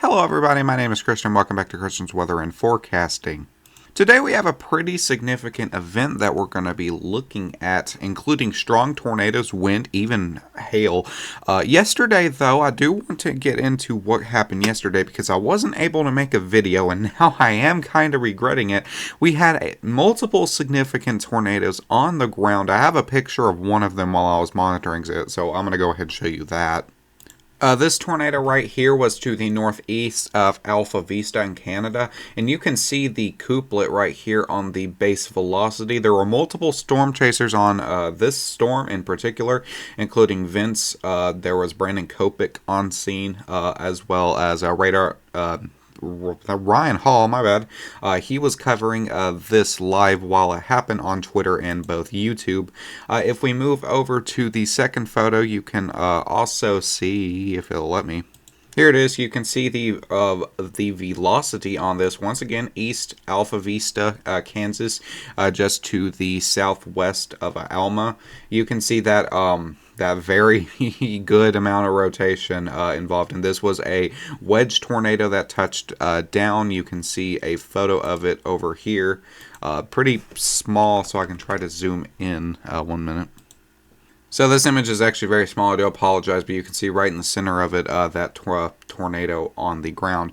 Hello everybody, my name is Christian. Welcome back to Christian's Weather and Forecasting. Today we have a pretty significant event that we're going to be looking at, including strong tornadoes, wind, even hail. Yesterday though, I do want to get into what happened yesterday because I wasn't able to make a video and now I am kind of regretting it. We had multiple significant tornadoes on the ground. I have a picture of one of them while I was monitoring it, so I'm going to go ahead and show you that. This tornado right here was to the northeast of Alpha Vista in Canada, and you can see the couplet right here on the base velocity. There were multiple storm chasers on this storm in particular, including Vince. There was Brandon Kopic on scene, as well as radar. Ryan Hall, my bad. He was covering this live while it happened on Twitter and both YouTube. If we move over to the second photo, you can also see, if it'll let me. Here it is. You can see the velocity on this. Once again, east Alpha Vista, Kansas, just to the southwest of Alma. You can see that that very good amount of rotation involved. And this was a wedge tornado that touched down. You can see a photo of it over here. Pretty small, so I can try to zoom in 1 minute. So this image is actually very small. I do apologize, but you can see right in the center of it that tornado on the ground.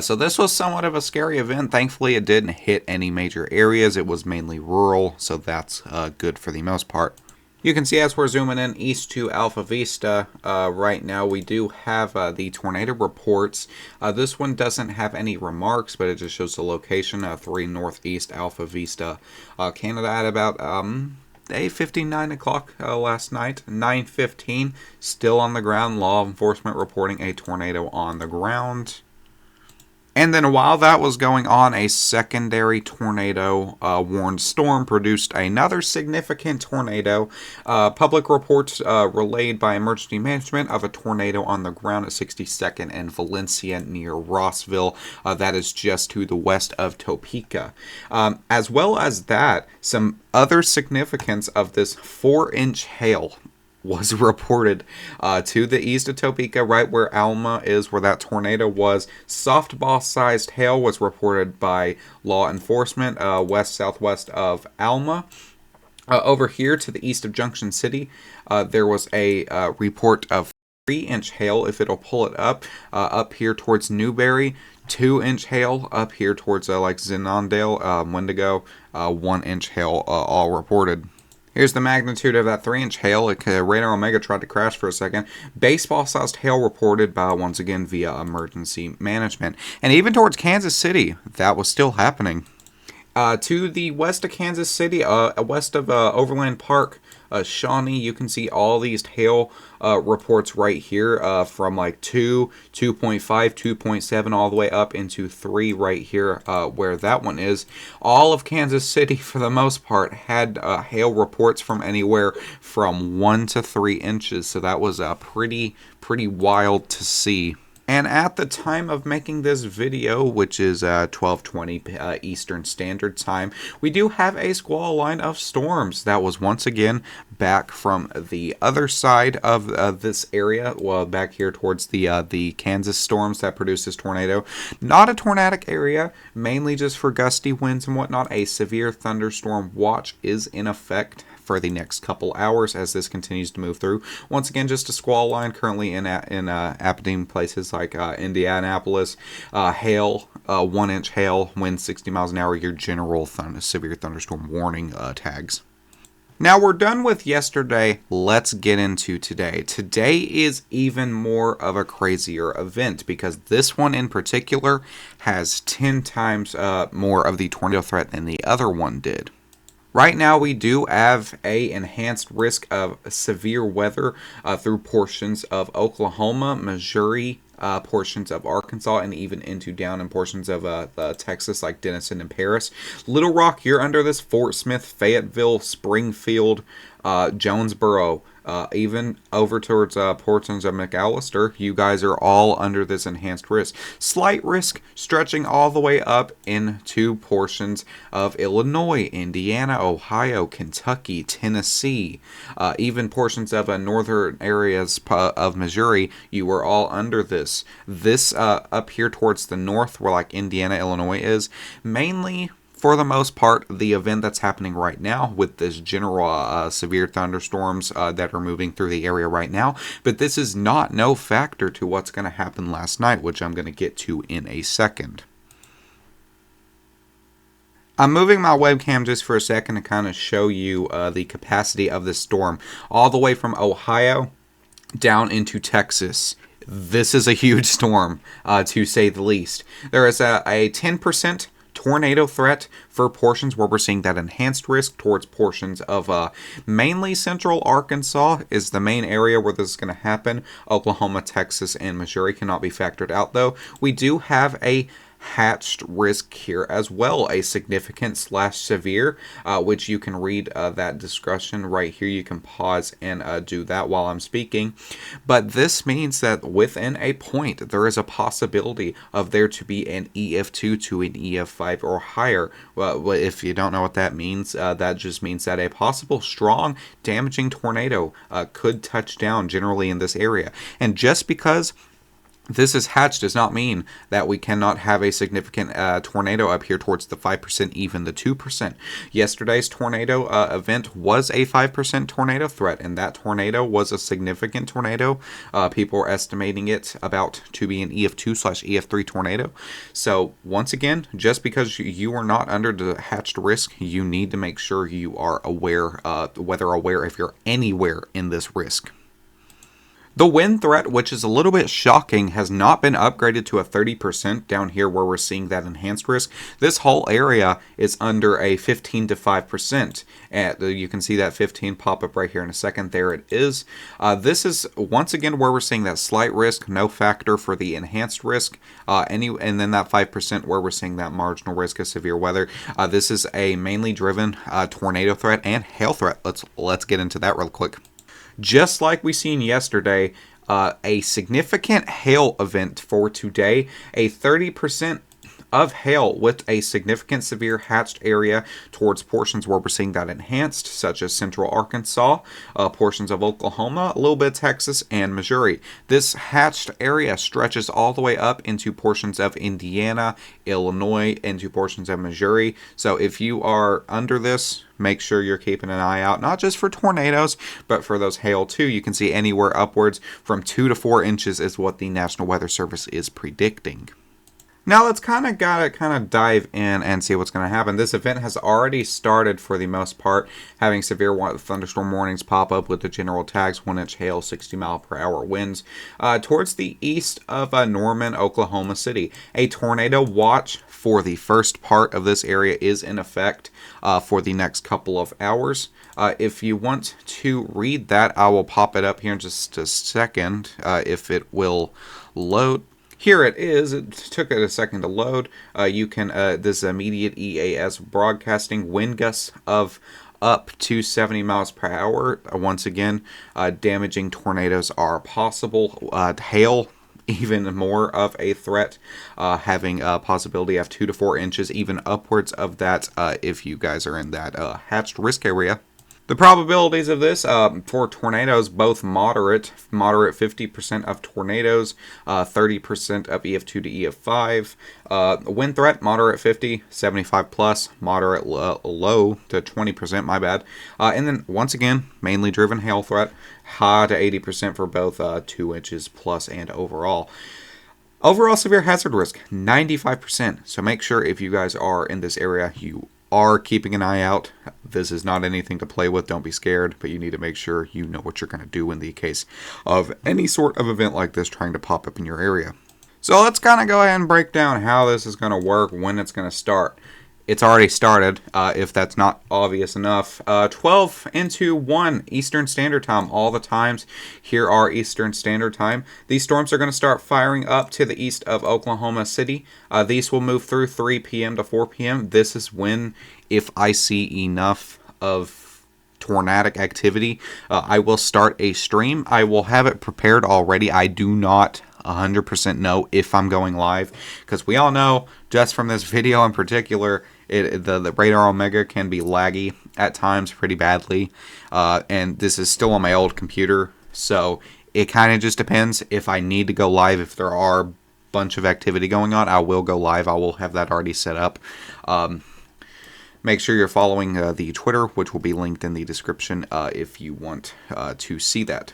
So this was somewhat of a scary event. Thankfully, it didn't hit any major areas. It was mainly rural, so that's good for the most part. You can see as we're zooming in east to Alpha Vista, right now we do have the tornado reports. This one doesn't have any remarks, but it just shows the location, 3 northeast Alpha Vista, Canada, at about 8:50, 9 o'clock last night. 9:15, still on the ground. Law enforcement reporting a tornado on the ground. And then while that was going on, a secondary tornado warned storm produced another significant tornado. Public reports relayed by emergency management of a tornado on the ground at 62nd and Valencia near Rossville. That is just to the west of Topeka. As well as that, some other significance of this 4-inch hail was reported to the east of Topeka, right where Alma is, where that tornado was. Softball-sized hail was reported by law enforcement west-southwest of Alma. Over here to the east of Junction City, there was a report of 3-inch hail, if it'll pull it up. Up here towards Newberry, 2-inch hail. Up here towards like Zenondale, Wendigo, 1-inch hail, all reported. Here's the magnitude of that 3-inch hail. Radar Omega tried to crash for a second. Baseball-sized hail reported by, once again, via emergency management. And even towards Kansas City, that was still happening. To the west of Kansas City, west of Overland Park, Shawnee, you can see all these hail reports right here from like 2, 2.5, 2.7, all the way up into 3 right here where that one is. All of Kansas City, for the most part, had hail reports from anywhere from 1 to 3 inches. So that was pretty wild to see. And at the time of making this video, which is 12:20 Eastern Standard Time, we do have a squall line of storms that was once again back from the other side of this area, well, back here towards the Kansas storms that produced this tornado. Not a tornadic area, mainly just for gusty winds and whatnot. A severe thunderstorm watch is in effect for the next couple hours as this continues to move through. Once again, just a squall line currently in Aberdeen, places like Indianapolis. Hail, 1-inch hail, wind 60 miles an hour, your general severe thunderstorm warning tags. Now we're done with yesterday, let's get into today. Today is even more of a crazier event because this one in particular has 10 times more of the tornado threat than the other one did. Right now, we do have a enhanced risk of severe weather through portions of Oklahoma, Missouri, portions of Arkansas, and even into down in portions of Texas, like Denison and Paris. Little Rock, you're under this. Fort Smith, Fayetteville, Springfield, Jonesboro, even over towards portions of McAllister, you guys are all under this enhanced risk. Slight risk stretching all the way up into portions of Illinois, Indiana, Ohio, Kentucky, Tennessee, even portions of northern areas of Missouri. You are all under this. This up here towards the north, where like Indiana, Illinois is, mainly for the most part, the event that's happening right now with this general severe thunderstorms that are moving through the area right now. But this is not no factor to what's going to happen last night, which I'm going to get to in a second. I'm moving my webcam just for a second to kind of show you the capacity of this storm. All the way from Ohio down into Texas. This is a huge storm, to say the least. There is a 10% tornado threat for portions where we're seeing that enhanced risk towards portions of mainly central Arkansas is the main area where this is going to happen. Oklahoma, Texas, and Missouri cannot be factored out, though. We do have a hatched risk here as well, a significant / severe, which you can read that discussion right here. You can pause and do that while I'm speaking. But this means that within a point, there is a possibility of there to be an EF2 to an EF5 or higher. Well, if you don't know what that means, that just means that a possible strong damaging tornado could touch down generally in this area. And just because this is hatched does not mean that we cannot have a significant tornado up here towards the 5%, even the 2%. Yesterday's tornado event was a 5% tornado threat, and that tornado was a significant tornado. People are estimating it about to be an EF2 / EF3 tornado. So once again, just because you are not under the hatched risk, you need to make sure you are aware, whether aware if you're anywhere in this risk. The wind threat, which is a little bit shocking, has not been upgraded to a 30% down here where we're seeing that enhanced risk. This whole area is under a 15 to 5%. And you can see that 15 pop up right here in a second. There it is. This is once again where we're seeing that slight risk, no factor for the enhanced risk. And then that 5% where we're seeing that marginal risk of severe weather. This is a mainly driven tornado threat and hail threat. Let's get into that real quick. Just like we seen yesterday, a significant hail event for today, a 30% of hail with a significant severe hatched area towards portions where we're seeing that enhanced, such as central Arkansas, portions of Oklahoma, a little bit of Texas, and Missouri. This hatched area stretches all the way up into portions of Indiana, Illinois, into portions of Missouri. So if you are under this, make sure you're keeping an eye out, not just for tornadoes, but for those hail too. You can see anywhere upwards from 2 to 4 inches is what the National Weather Service is predicting. Now let's kind of dive in and see what's going to happen. This event has already started for the most part, having severe thunderstorm warnings pop up with the general tags: 1-inch hail, 60-mile-per-hour winds. Towards the east of Norman, Oklahoma City, a tornado watch for the first part of this area is in effect for the next couple of hours. If you want to read that, I will pop it up here in just a second if it will load. Here it is. It took it a second to load. You can this immediate EAS broadcasting wind gusts of up to 70 miles per hour. Once again, damaging tornadoes are possible. Hail, even more of a threat, having a possibility of 2 to 4 inches, even upwards of that if you guys are in that hatched risk area. The probabilities of this for tornadoes, both moderate 50% of tornadoes, 30% of EF2 to EF5. Wind threat, moderate 50, 75 plus, moderate low to 20%, my bad. And then once again, mainly driven hail threat, high to 80% for both 2 inches plus and overall. Overall severe hazard risk, 95%. So make sure if you guys are in this area, you are keeping an eye out. This is not anything to play with. Don't be scared, but you need to make sure you know what you're going to do in the case of any sort of event like this trying to pop up in your area. So let's kind of go ahead and break down how this is going to work, when it's going to start. It's already started, if that's not obvious enough. 12 into 1 Eastern Standard Time. All the times here are Eastern Standard Time. These storms are going to start firing up to the east of Oklahoma City. These will move through 3 p.m. to 4 p.m. This is when, if I see enough of tornadic activity, I will start a stream. I will have it prepared already. I do not 100% know if I'm going live, because we all know just from this video in particular, the Radar Omega can be laggy at times pretty badly, and this is still on my old computer, so it kind of just depends if I need to go live. If there are a bunch of activity going on, I will go live. I will have that already set up. Make sure you're following the Twitter, which will be linked in the description if you want to see that.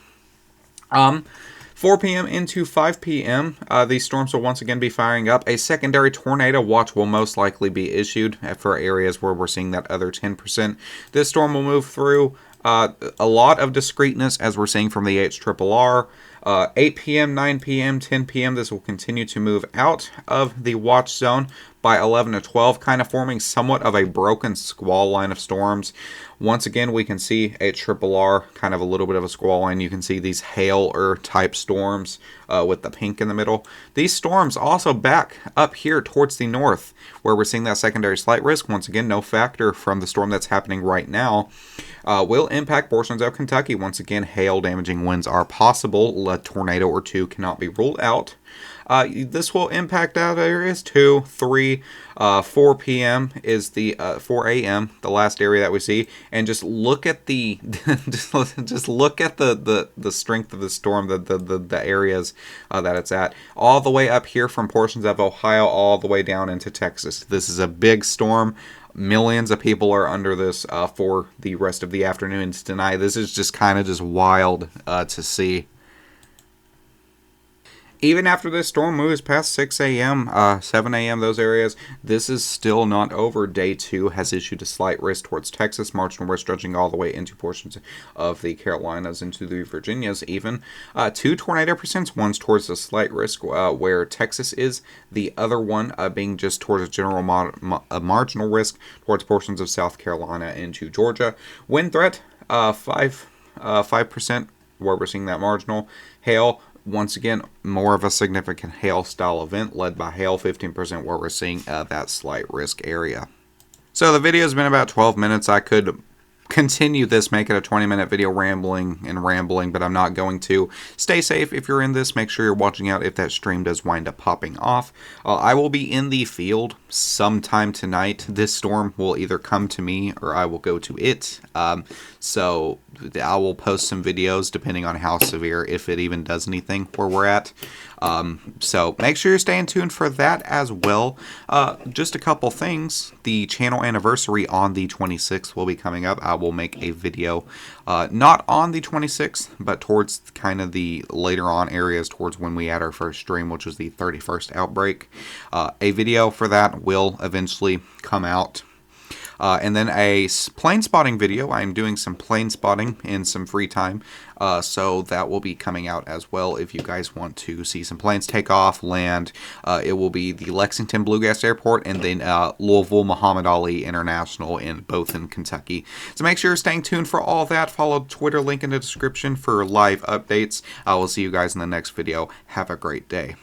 4 p.m. into 5 p.m., these storms will once again be firing up. A secondary tornado watch will most likely be issued for areas where we're seeing that other 10%. This storm will move through a lot of discreteness, as we're seeing from the HRRR. 8 p.m., 9 p.m., 10 p.m., this will continue to move out of the watch zone by 11 to 12, kind of forming somewhat of a broken squall line of storms. Once again, we can see HRRR, kind of a little bit of a squall line. You can see these hail type storms with the pink in the middle. These storms also back up here towards the north, where we're seeing that secondary slight risk. Once again, no factor from the storm that's happening right now. Will impact portions of Kentucky. Once again, hail damaging winds are possible. A tornado or two cannot be ruled out. This will impact out areas 2, 3, 4 p.m. is the 4 a.m. the last area that we see, and just look at the just look at the strength of the storm, the areas that it's at, all the way up here from portions of Ohio all the way down into Texas. This is a big storm. Millions of people are under this for the rest of the afternoon tonight. This is just kind of just wild to see. Even after this storm moves past 6 a.m., 7 a.m., those areas, this is still not over. Day 2 has issued a slight risk towards Texas, marginal risk stretching all the way into portions of the Carolinas, into the Virginias even. 2 tornado percents, one's towards a slight risk, where Texas is. The other one being just towards a general marginal risk towards portions of South Carolina into Georgia. Wind threat, 5%, where we're seeing that marginal. Hail, once again, more of a significant hail style event led by hail, 15%, where we're seeing that slight risk area. So the video has been about 12 minutes. I could continue this, make it a 20-minute video rambling, but I'm not going to. Stay safe if you're in this. Make sure you're watching out if that stream does wind up popping off. I will be in the field sometime tonight. This storm will either come to me or I will go to it. So I will post some videos depending on how severe, if it even does anything where we're at. So make sure you're staying tuned for that as well. Just a couple things. The channel anniversary on the 26th will be coming up. I will make a video, not on the 26th, but towards kind of the later on areas towards when we had our first stream, which was the 31st outbreak. A video for that will eventually come out. And then a plane spotting video. I'm doing some plane spotting in some free time, so that will be coming out as well if you guys want to see some planes take off, land. It will be the Lexington Bluegrass Airport and then Louisville Muhammad Ali International, both in Kentucky. So make sure you're staying tuned for all that. Follow Twitter, link in the description for live updates. I will see you guys in the next video. Have a great day.